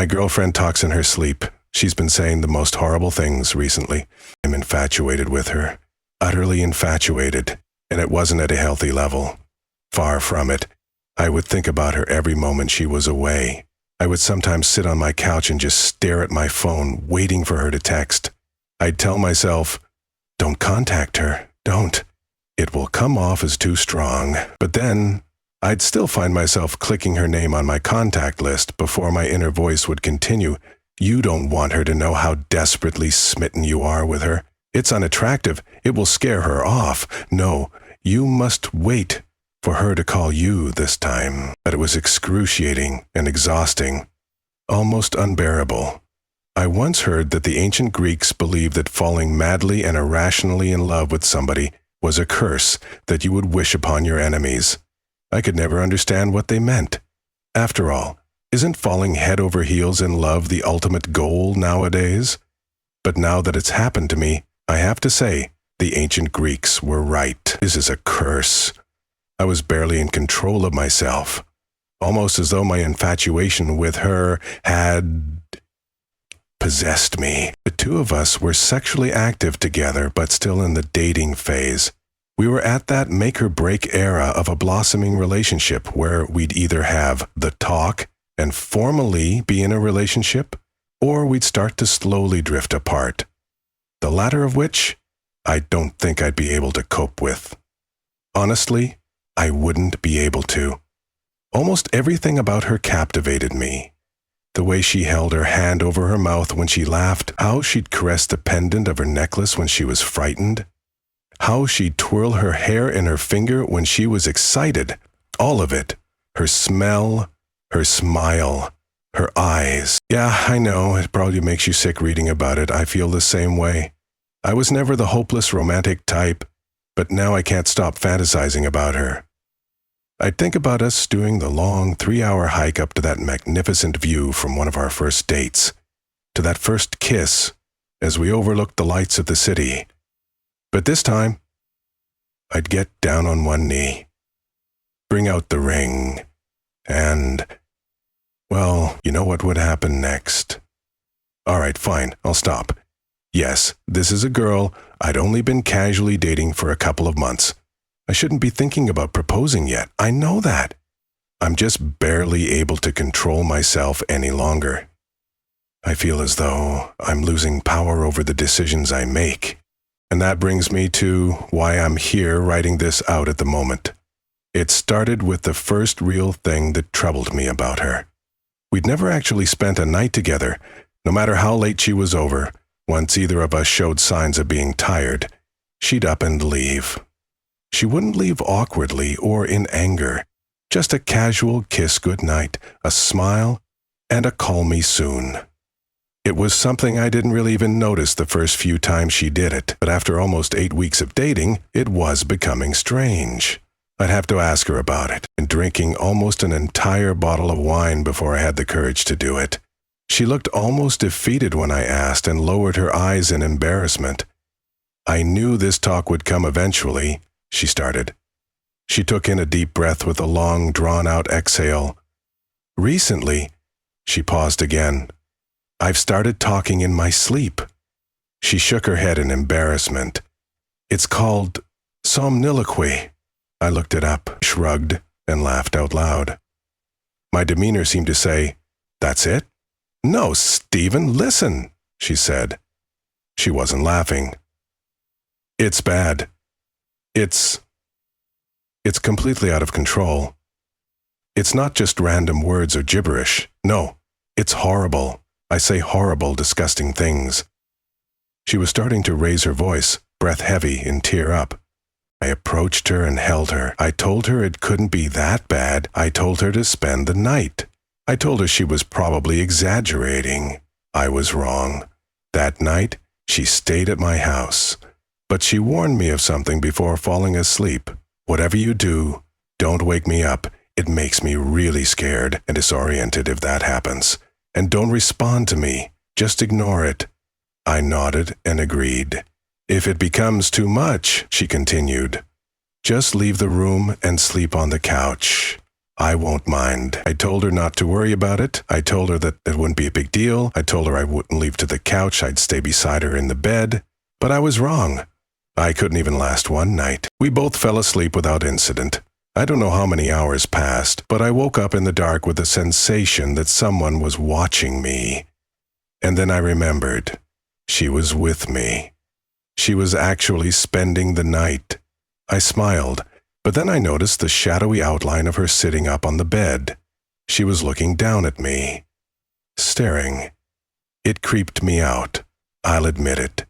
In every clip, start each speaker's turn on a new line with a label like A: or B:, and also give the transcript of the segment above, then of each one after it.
A: My girlfriend talks in her sleep. She's been saying the most horrible things recently. I'm infatuated with her. Utterly infatuated. And it wasn't at a healthy level. Far from it. I would think about her every moment she was away. I would sometimes sit on my couch and just stare at my phone, waiting for her to text. I'd tell myself, don't contact her. Don't. It will come off as too strong. But then, I'd still find myself clicking her name on my contact list before my inner voice would continue. You don't want her to know how desperately smitten you are with her. It's unattractive. It will scare her off. No, you must wait for her to call you this time. But it was excruciating and exhausting, almost unbearable. I once heard that the ancient Greeks believed that falling madly and irrationally in love with somebody was a curse that you would wish upon your enemies. I could never understand what they meant. After all, isn't falling head over heels in love the ultimate goal nowadays? But now that it's happened to me, I have to say, the ancient Greeks were right. This is a curse. I was barely in control of myself, almost as though my infatuation with her had possessed me. The two of us were sexually active together, but still in the dating phase. We were at that make-or-break era of a blossoming relationship where we'd either have the talk and formally be in a relationship, or we'd start to slowly drift apart. The latter of which, I don't think I'd be able to cope with. Honestly, I wouldn't be able to. Almost everything about her captivated me. The way she held her hand over her mouth when she laughed, how she'd caress the pendant of her necklace when she was frightened, how she'd twirl her hair in her finger when she was excited. All of it. Her smell, her smile, her eyes. Yeah, I know, it probably makes you sick reading about it. I feel the same way. I was never the hopeless romantic type, but now I can't stop fantasizing about her. I'd think about us doing the long 3-hour hike up to that magnificent view from one of our first dates, to that first kiss as we overlooked the lights of the city. But this time, I'd get down on one knee, bring out the ring, and, well, you know what would happen next. All right, fine, I'll stop. Yes, this is a girl I'd only been casually dating for a couple of months. I shouldn't be thinking about proposing yet. I know that. I'm just barely able to control myself any longer. I feel as though I'm losing power over the decisions I make. And that brings me to why I'm here writing this out at the moment. It started with the first real thing that troubled me about her. We'd never actually spent a night together, no matter how late she was over. Once either of us showed signs of being tired, she'd up and leave. She wouldn't leave awkwardly or in anger, just a casual kiss goodnight, a smile, and a call me soon. It was something I didn't really even notice the first few times she did it, but after almost 8 weeks of dating, it was becoming strange. I'd have to ask her about it, and drinking almost an entire bottle of wine before I had the courage to do it. She looked almost defeated when I asked and lowered her eyes in embarrassment. I knew this talk would come eventually, she started. She took in a deep breath with a long, drawn-out exhale. Recently, she paused again. I've started talking in my sleep. She shook her head in embarrassment. It's called somniloquy. I looked it up, shrugged, and laughed out loud. My demeanor seemed to say, "That's it?" "No, Stephen, listen," she said. She wasn't laughing. "It's bad. It's completely out of control. It's not just random words or gibberish. No, it's horrible. I say horrible, disgusting things." She was starting to raise her voice, breath heavy and tear up. I approached her and held her. I told her it couldn't be that bad. I told her to spend the night. I told her she was probably exaggerating. I was wrong. That night, she stayed at my house. But she warned me of something before falling asleep. "Whatever you do, don't wake me up. It makes me really scared and disoriented if that happens. And don't respond to me. Just ignore it." I nodded and agreed. "If it becomes too much," she continued, "just leave the room and sleep on the couch. I won't mind. I told her not to worry about it. I told her that it wouldn't be a big deal. I told her I wouldn't leave to the couch. I'd stay beside her in the bed. But I was wrong. I couldn't even last one night. We both fell asleep without incident. I don't know how many hours passed, but I woke up in the dark with a sensation that someone was watching me. And then I remembered. She was with me. She was actually spending the night. I smiled, but then I noticed the shadowy outline of her sitting up on the bed. She was looking down at me, staring. It creeped me out. I'll admit it.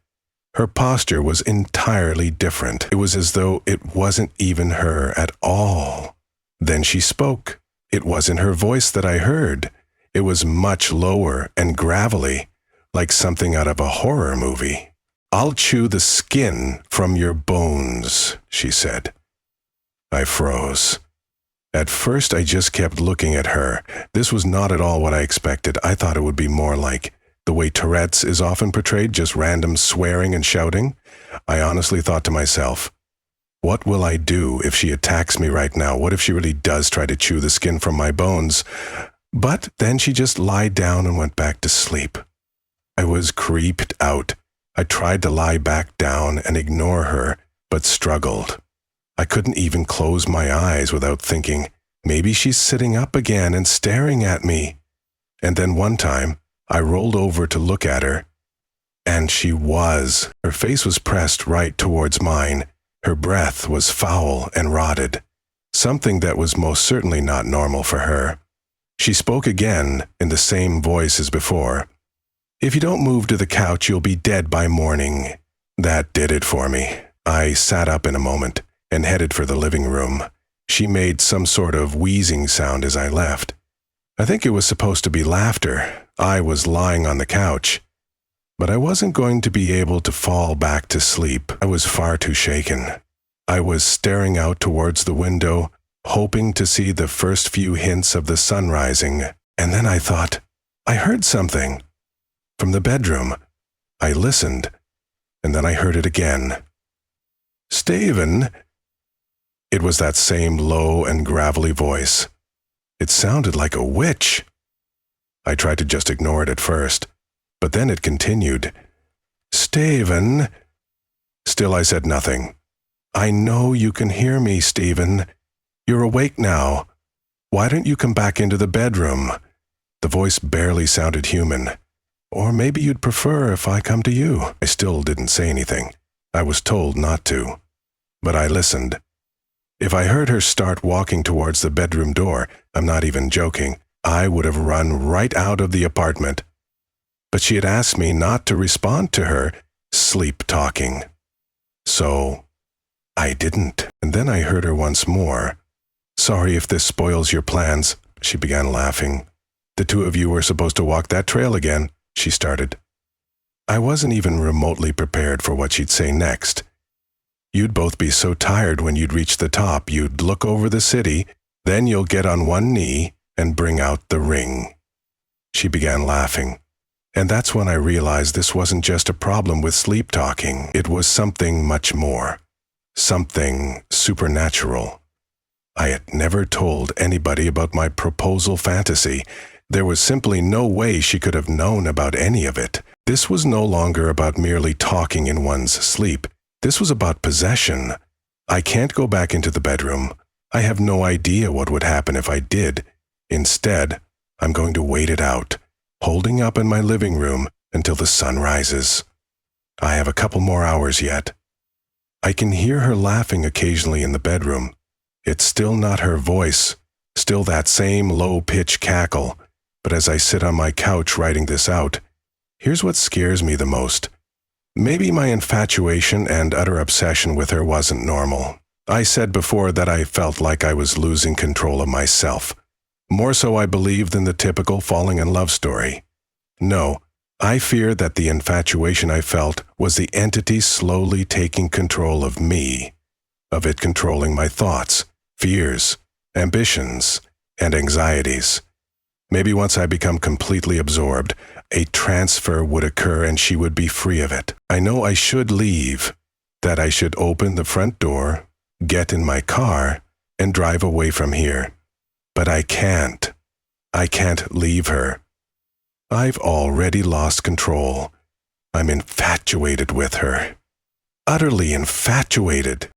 A: Her posture was entirely different. It was as though it wasn't even her at all. Then she spoke. It wasn't her voice that I heard. It was much lower and gravelly, like something out of a horror movie. "I'll chew the skin from your bones," she said. I froze. At first, I just kept looking at her. This was not at all what I expected. I thought it would be more like the way Tourette's is often portrayed, just random swearing and shouting. I honestly thought to myself, what will I do if she attacks me right now? What if she really does try to chew the skin from my bones? But then she just lied down and went back to sleep. I was creeped out. I tried to lie back down and ignore her, but struggled. I couldn't even close my eyes without thinking, maybe she's sitting up again and staring at me. And then one time, I rolled over to look at her, and she was. Her face was pressed right towards mine. Her breath was foul and rotted, something that was most certainly not normal for her. She spoke again in the same voice as before. "If you don't move to the couch, you'll be dead by morning." That did it for me. I sat up in a moment and headed for the living room. She made some sort of wheezing sound as I left. I think it was supposed to be laughter. I was lying on the couch, but I wasn't going to be able to fall back to sleep. I was far too shaken. I was staring out towards the window, hoping to see the first few hints of the sun rising, and then I thought, I heard something. From the bedroom. I listened, and then I heard it again. "Stephen." It was that same low and gravelly voice. It sounded like a witch. I tried to just ignore it at first, but then it continued. "Stephen." Still I said nothing. "I know you can hear me, Stephen. You're awake now. Why don't you come back into the bedroom?" The voice barely sounded human. "Or maybe you'd prefer if I come to you." I still didn't say anything. I was told not to. But I listened. If I heard her start walking towards the bedroom door, I'm not even joking, I would have run right out of the apartment. But she had asked me not to respond to her sleep-talking. So I didn't. And then I heard her once more. "Sorry if this spoils your plans," she began laughing. "The two of you were supposed to walk that trail again," she started. I wasn't even remotely prepared for what she'd say next. "You'd both be so tired when you'd reach the top, you'd look over the city, then you'll get on one knee and bring out the ring." She began laughing. And that's when I realized this wasn't just a problem with sleep talking. It was something much more. Something supernatural. I had never told anybody about my proposal fantasy. There was simply no way she could have known about any of it. This was no longer about merely talking in one's sleep. This was about possession. I can't go back into the bedroom. I have no idea what would happen if I did. Instead, I'm going to wait it out, holding up in my living room until the sun rises. I have a couple more hours yet. I can hear her laughing occasionally in the bedroom. It's still not her voice, still that same low-pitched cackle. But as I sit on my couch writing this out, here's what scares me the most. Maybe my infatuation and utter obsession with her wasn't normal. I said before that I felt like I was losing control of myself. More so, I believe, than the typical falling in love story. No, I fear that the infatuation I felt was the entity slowly taking control of me, of it controlling my thoughts, fears, ambitions, and anxieties. Maybe once I become completely absorbed, a transfer would occur and she would be free of it. I know I should leave, that I should open the front door, get in my car, and drive away from here. But I can't. I can't leave her. I've already lost control. I'm infatuated with her. Utterly infatuated.